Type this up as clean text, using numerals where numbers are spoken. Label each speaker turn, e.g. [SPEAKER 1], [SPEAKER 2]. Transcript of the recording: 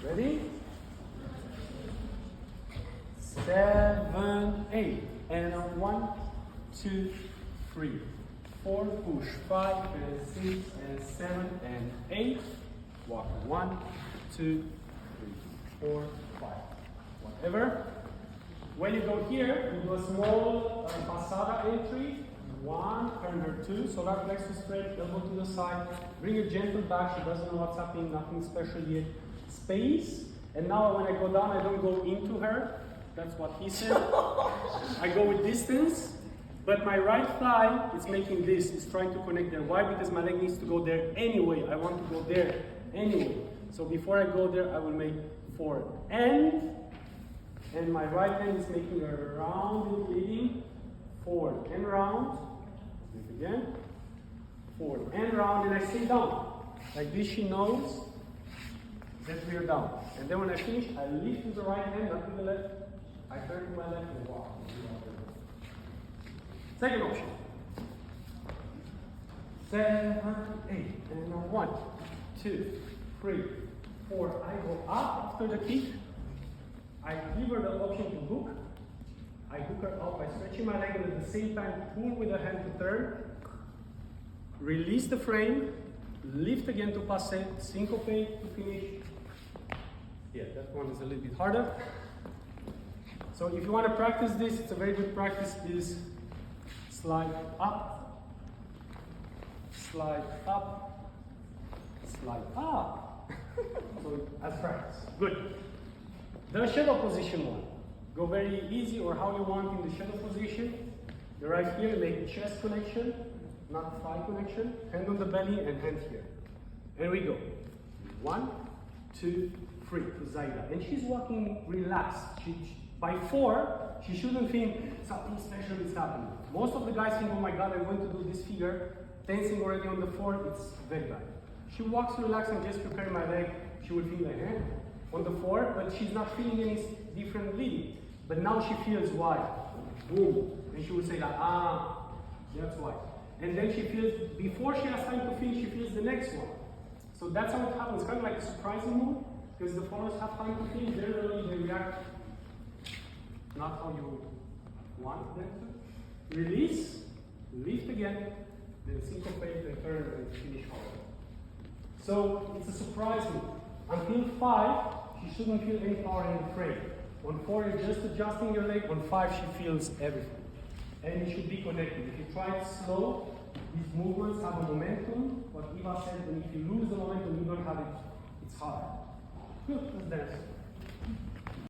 [SPEAKER 1] Ready? 7, 8. And a 1, 2, 3, 4. Push 5 and 6 and 7 and 8. Walk 1, 2, 3, 4, 5. Whatever. When you go here, you do a small passada entry. 1, turn her 2, solar plexus straight, elbow to the side. Bring her gentle back. She doesn't know what's happening, nothing special yet. Space. And now when I go down, I don't go into her. That's what he said. I go with distance. But my right thigh is making this, is trying to connect there. Why? Because my leg needs to go there anyway. I want to go there anyway. So before I go there, I will make forward and my right hand is making a round and leading, forward and round. Do it again. Forward and round, and I stay down. Like this, she knows that we are down. And then when I finish, I lift with the right hand, not with the left. I turn to my left and walk. Second option. 7, 8, and 1, 2, 3, 4. I go up after the kick. I give her the option to hook. I hook her up by stretching my leg and at the same time pull with the hand to turn. Release the frame. Lift again to passe. Syncopate to finish. Yeah, that one is a little bit harder. So if you want to practice this, it's a very good practice, is slide up, slide up, slide up. So as practice. Good. The shadow position one. Go very easy or how you want in the shadow position. You're right here, make a chest connection, not thigh connection. Hand on the belly and hand here. And we go. 1, 2, 3 to Zaida. And she's walking relaxed. By 4, she shouldn't think something special is happening. Most of the guys think, oh my God, I'm going to do this figure. Dancing already on the 4, it's very bad. She walks relaxed and just prepare my leg. She will feel like, on the 4, but she's not feeling any different leading. But now she feels why. Boom. And she will say that, that's why. And then she feels, before she has time to finish, she feels the next one. So that's how it happens. Kind of like a surprising move, because the followers have time to finish. Generally, they react not how you want them to. Release, lift again, then syncopate, then turn, and finish hard. So it's a surprise move. Until 5, she shouldn't feel any power in the frame. On 4, you're just adjusting your leg. On 5, she feels everything. And it should be connected. If you try it slow, these movements have a momentum. What Eva said, and if you lose the momentum, you don't have it. It's hard. Good, let's dance.